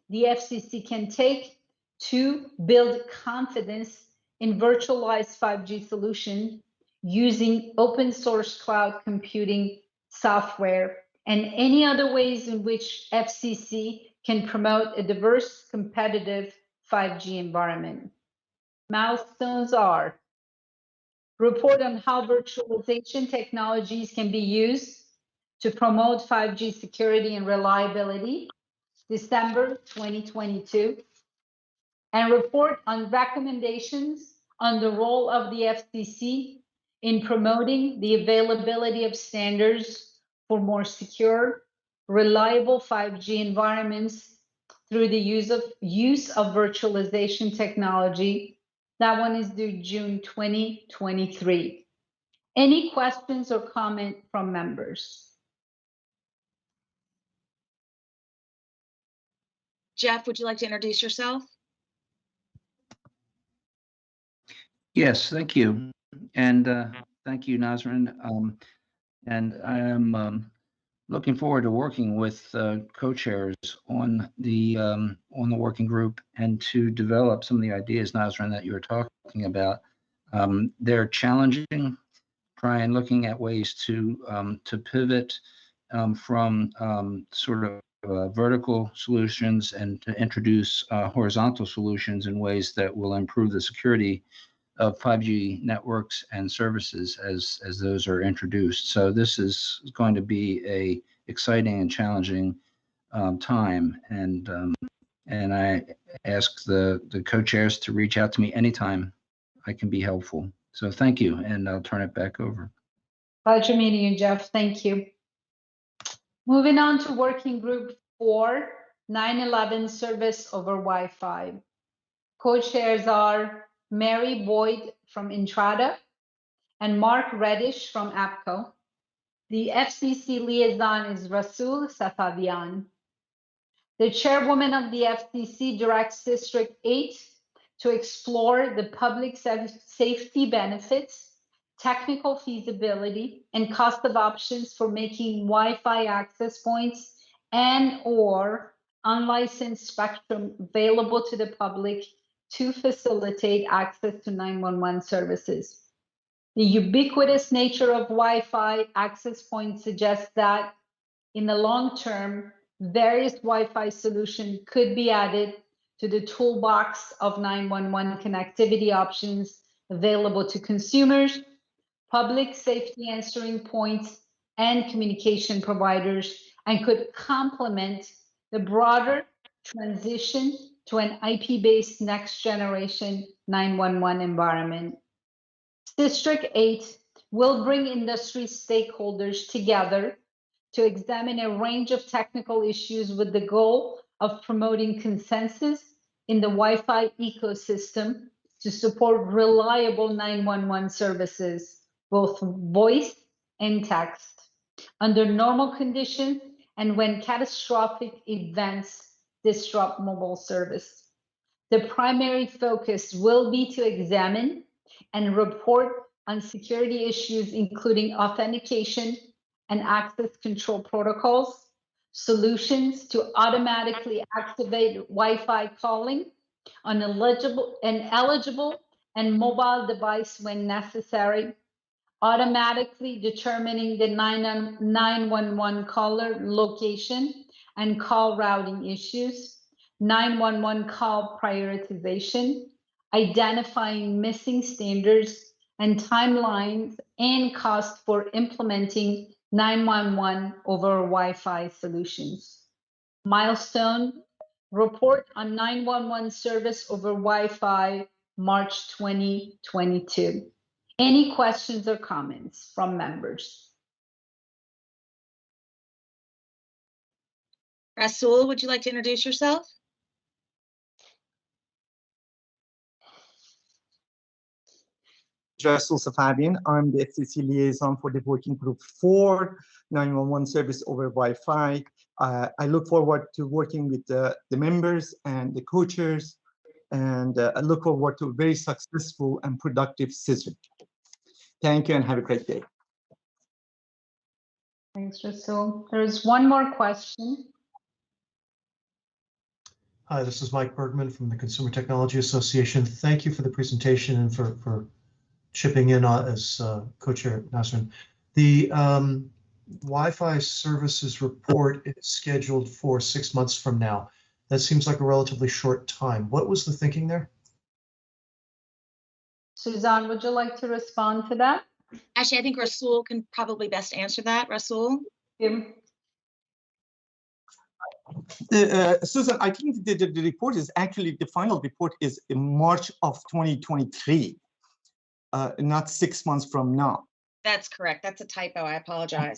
the FCC can take to build confidence in virtualized 5G solution using open source cloud computing software and any other ways in which FCC can promote a diverse, competitive 5G environment. Milestones are: report on how virtualization technologies can be used to promote 5G security and reliability, December 2022, and report on recommendations on the role of the FCC in promoting the availability of standards for more secure, reliable 5G environments through the use of virtualization technology. That one is due June 2023. Any questions or comment from members? Jeff, would you like to introduce yourself? Yes, thank you. And thank you, Nazrin. And I am looking forward to working with co-chairs on the working group and to develop some of the ideas, Nazrin, that you were talking about. They're challenging, trying looking at ways to pivot from sort of vertical solutions and to introduce horizontal solutions in ways that will improve the security of 5G networks and services as those are introduced. So this is going to be a exciting and challenging time, and I ask the co-chairs to reach out to me anytime I can be helpful. So thank you, and I'll turn it back over. Pleasure meeting you, Jeff. Thank you. Moving on to working group 4, 9/11 service over Wi-Fi. Co-chairs are Mary Boyd from Intrada and Mark Reddish from APCO. The FCC liaison is Rasul Safavian. The chairwoman of the FCC directs District 8 to explore the public safety benefits, technical feasibility, and cost of options for making Wi-Fi access points and/or unlicensed spectrum available to the public to facilitate access to 911 services. The ubiquitous nature of Wi-Fi access points suggests that in the long term, various Wi-Fi solutions could be added to the toolbox of 911 connectivity options available to consumers, public safety answering points, and communication providers, and could complement the broader transition to an IP-based next generation 911 environment. District 8 will bring industry stakeholders together to examine a range of technical issues with the goal of promoting consensus in the Wi-Fi ecosystem to support reliable 911 services, both voice and text, under normal conditions and when catastrophic events disrupt mobile service. The primary focus will be to examine and report on security issues, including authentication and access control protocols, solutions to automatically activate Wi-Fi calling on eligible and mobile device when necessary, automatically determining the 911 caller location and call routing issues, 911 call prioritization, identifying missing standards and timelines and cost for implementing 911 over Wi-Fi solutions. Milestone, report on 911 service over Wi-Fi, March 2022. Any questions or comments from members? Rasul, would you like to introduce yourself? Rasul Safavian. I'm the FCC liaison for the working group for 911 service over Wi-Fi. I look forward to working with the members and the co-chairs, and I look forward to a very successful and productive CSRIC. Thank you and have a great day. Thanks, Rasul. There's one more question. Hi, this is Mike Bergman from the Consumer Technology Association. Thank you for the presentation and for chipping in as co-chair Nasrin. The Wi-Fi services report is scheduled for 6 months from now. That seems like a relatively short time. What was the thinking there? Suzanne, would you like to respond to that? Actually, I think Rasul can probably best answer that. Rasul? Susan, I think the report is actually, the final report is in March of 2023, not 6 months from now. That's correct. That's a typo. I apologize.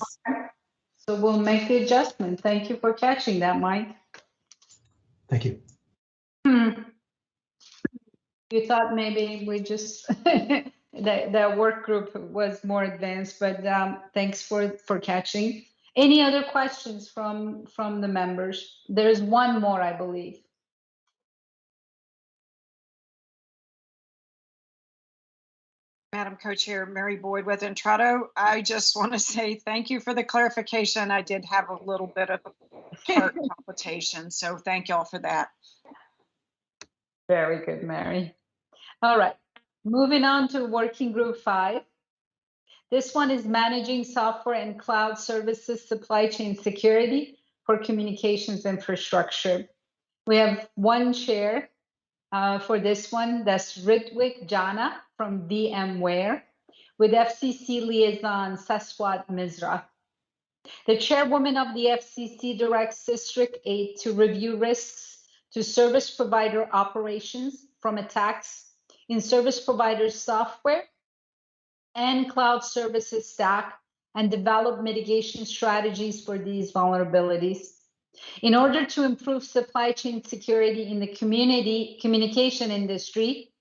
So we'll make the adjustment. Thank you for catching that, Mike. Thank you. You thought maybe we just, the work group was more advanced, but thanks for catching. Any other questions from the members? There's one more, I believe. Madam Co-Chair Mary Boyd with Entrado. I just want to say thank you for the clarification. I did have a little bit of heart palpitation, so thank y'all for that. Very good, Mary. All right, moving on to Working Group 5. This one is managing software and cloud services supply chain security for communications infrastructure. We have one chair for this one, that's Ritwik Jana from VMware, with FCC liaison Saswat Misra. The chairwoman of the FCC directs CSRIC 8 to review risks to service provider operations from attacks in service provider software and cloud services stack and develop mitigation strategies for these vulnerabilities. In order to improve supply chain security in the communication industry,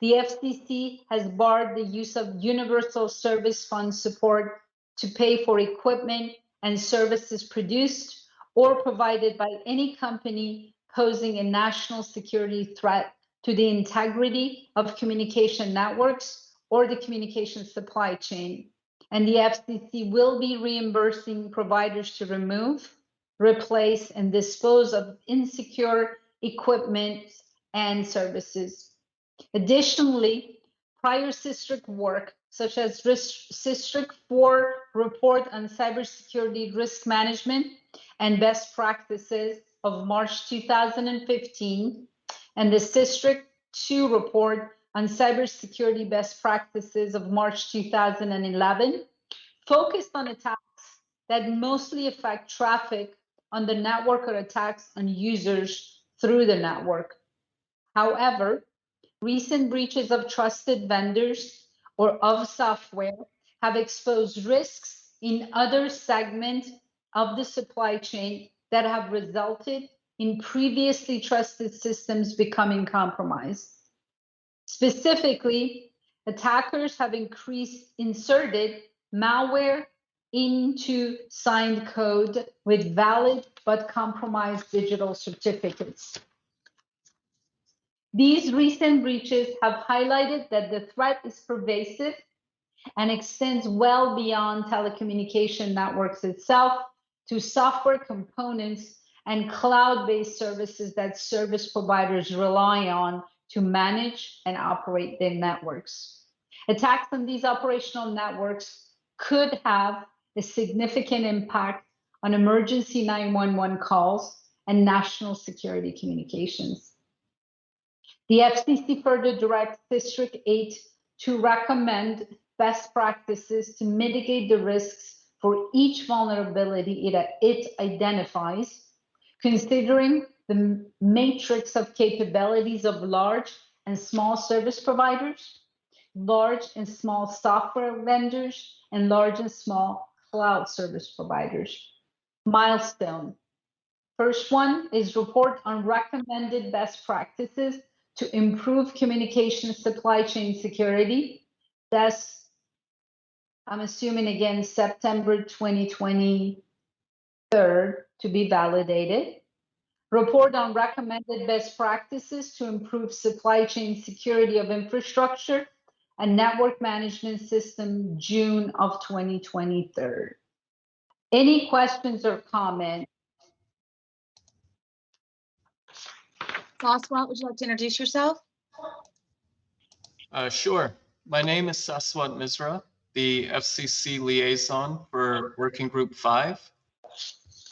the FCC has barred the use of universal service fund support to pay for equipment and services produced or provided by any company posing a national security threat to the integrity of communication networks or the communication supply chain. And the FCC will be reimbursing providers to remove, replace, and dispose of insecure equipment and services. Additionally, prior CSRIC work, such as CSRIC 4 report on cybersecurity risk management and best practices of March 2015, and the CSRIC 2 report on cybersecurity best practices of March 2011, focused on attacks that mostly affect traffic on the network or attacks on users through the network. However, recent breaches of trusted vendors or of software have exposed risks in other segments of the supply chain that have resulted in previously trusted systems becoming compromised. Specifically, attackers have inserted malware into signed code with valid but compromised digital certificates. These recent breaches have highlighted that the threat is pervasive and extends well beyond telecommunication networks itself to software components and cloud-based services that service providers rely on to manage and operate their networks. Attacks on these operational networks could have a significant impact on emergency 911 calls and national security communications. The FCC further directs CSRIC VIII to recommend best practices to mitigate the risks for each vulnerability it identifies, considering the matrix of capabilities of large and small service providers, large and small software vendors, and large and small cloud service providers. Milestone. First one is report on recommended best practices to improve communication supply chain security. That's, I'm assuming again, September 2023 to be validated. Report on recommended best practices to improve supply chain security of infrastructure and network management system, June of 2023. Any questions or comments? Saswat, would you like to introduce yourself? Sure. My name is Saswat Misra, the FCC liaison for Working Group 5.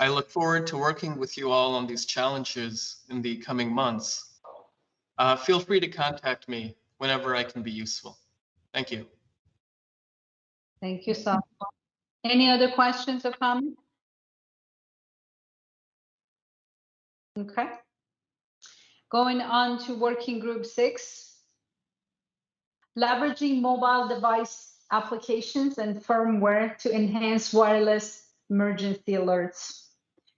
I look forward to working with you all on these challenges in the coming months. Feel free to contact me whenever I can be useful. Thank you. Thank you, Saswat. Any other questions or comments? Okay. Going on to Working Group 6. Leveraging mobile device applications and firmware to enhance wireless emergency alerts.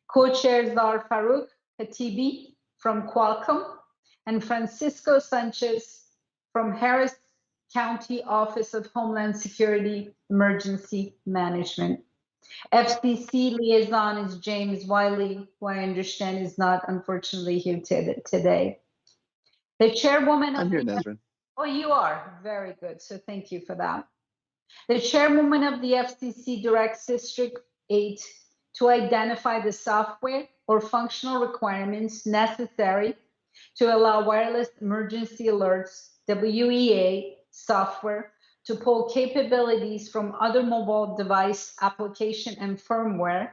Co-chairs are Farouk Khatibi from Qualcomm and Francisco Sanchez from Harris County Office of Homeland Security Emergency Management. FCC liaison is James Wiley, who I understand is not unfortunately here today. The chairwoman I'm here, Nazrin. Oh, you are? Very good. So thank you for that. The chairwoman of the FCC directs CSRIC VIII to identify the software or functional requirements necessary to allow wireless emergency alerts, WEA software, to pull capabilities from other mobile device application and firmware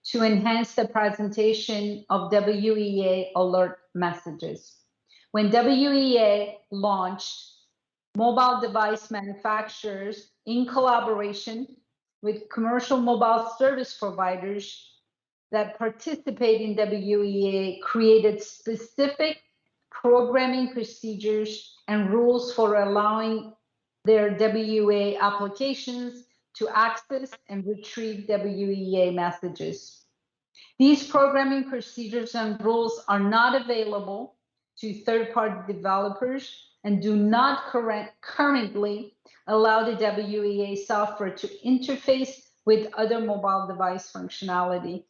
to enhance the presentation of WEA alert messages. When WEA launched, mobile device manufacturers, in collaboration with commercial mobile service providers that participate in WEA, created specific programming procedures and rules for allowing their WEA applications to access and retrieve WEA messages. These programming procedures and rules are not available to third-party developers and do not currently allow the WEA software to interface with other mobile device functionality.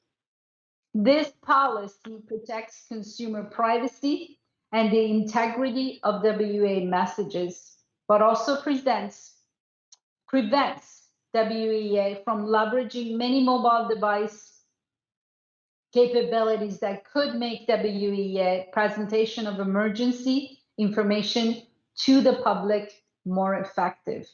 This policy protects consumer privacy and the integrity of WEA messages, but also prevents WEA from leveraging many mobile device capabilities that could make WEA presentation of emergency information to the public more effective.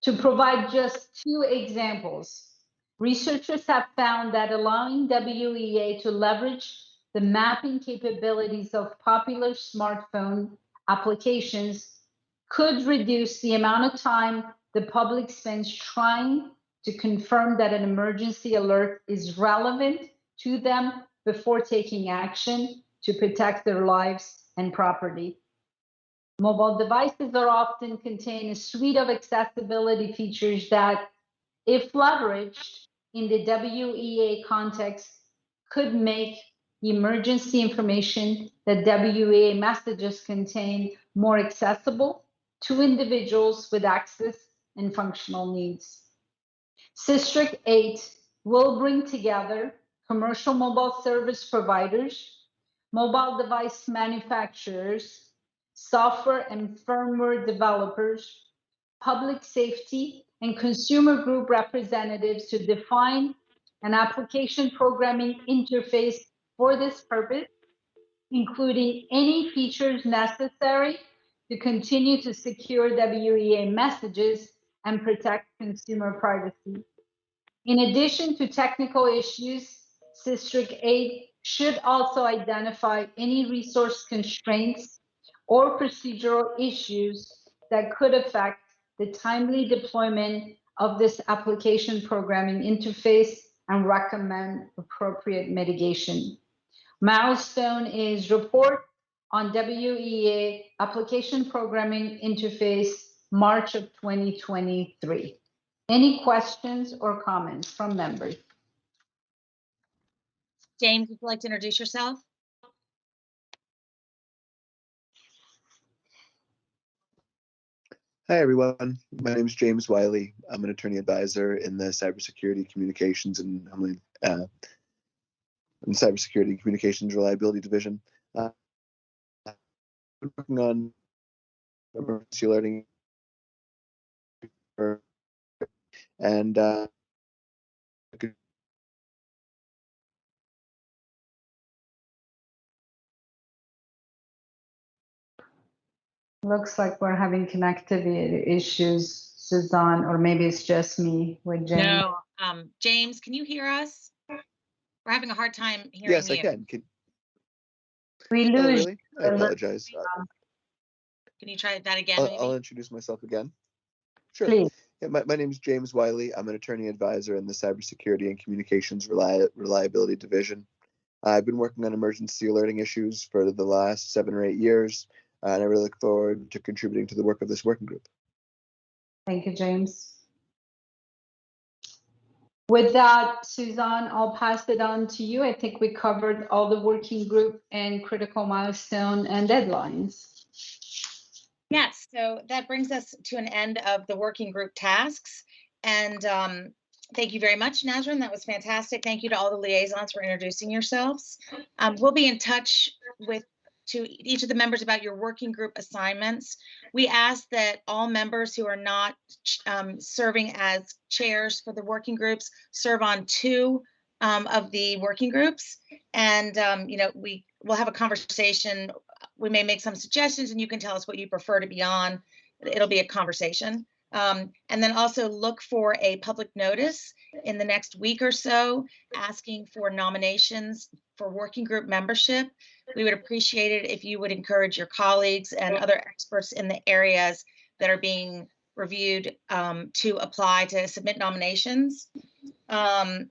To provide just two examples, researchers have found that allowing WEA to leverage the mapping capabilities of popular smartphone applications could reduce the amount of time the public spends trying to confirm that an emergency alert is relevant to them before taking action to protect their lives and property. Mobile devices are often contain a suite of accessibility features that, if leveraged in the WEA context, could make emergency information that WEA messages contain more accessible to individuals with access and functional needs. CSRIC 8 will bring together commercial mobile service providers, mobile device manufacturers, software and firmware developers, public safety, and consumer group representatives to define an application programming interface for this purpose, including any features necessary to continue to secure WEA messages and protect consumer privacy. In addition to technical issues, CSRIC 8 should also identify any resource constraints or procedural issues that could affect the timely deployment of this application programming interface and recommend appropriate mitigation. Milestone is report on WEA application programming interface, March of 2023. Any questions or comments from members? James, would you like to introduce yourself? Hi, everyone. My name is James Wiley. I'm an attorney advisor in the Cybersecurity Communications and Cybersecurity Communications Reliability Division. I'm working on emergency alerting and Looks like we're having connectivity issues, Suzanne, or maybe it's just me with James. No, James, can you hear us? We're having a hard time hearing yes, you. I can. We Oh, lose. really? I apologize. Can you try that again, I'll introduce myself again. Sure. Please. Yeah, my name is James Wiley. I'm an attorney advisor in the Cybersecurity and Communications Reliability Division. I've been working on emergency alerting issues for the last 7 or 8 years, and I really look forward to contributing to the work of this working group. Thank you, James. With that, Suzanne, I'll pass it on to you. I think we covered all the working group and critical milestone and deadlines. Yes, so that brings us to an end of the working group tasks. And thank you very much, Nazrin. That was fantastic. Thank you to all the liaisons for introducing yourselves. We'll be in touch to each of the members about your working group assignments. We ask that all members who are not serving as chairs for the working groups serve on 2 of the working groups. And we'll have a conversation. We may make some suggestions and you can tell us what you prefer to be on. It'll be a conversation. And then also look for a public notice in the next week or so, asking for nominations for working group membership. We would appreciate it if you would encourage your colleagues and other experts in the areas that are being reviewed to apply to submit nominations. And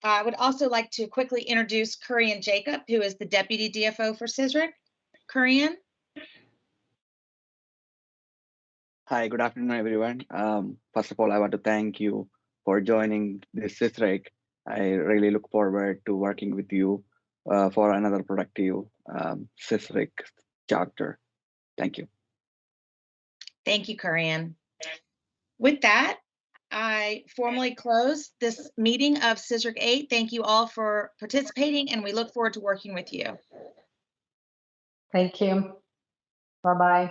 I would also like to quickly introduce Kurian Jacob, who is the Deputy DFO for CSRIC. Kurian? Hi, good afternoon, everyone. First of all, I want to thank you for joining this CSRIC. I really look forward to working with you for another productive CSRIC chapter. Thank you. Thank you, Kurian. With that, I formally close this meeting of CSRIC 8. Thank you all for participating, and we look forward to working with you. Thank you. Bye-bye.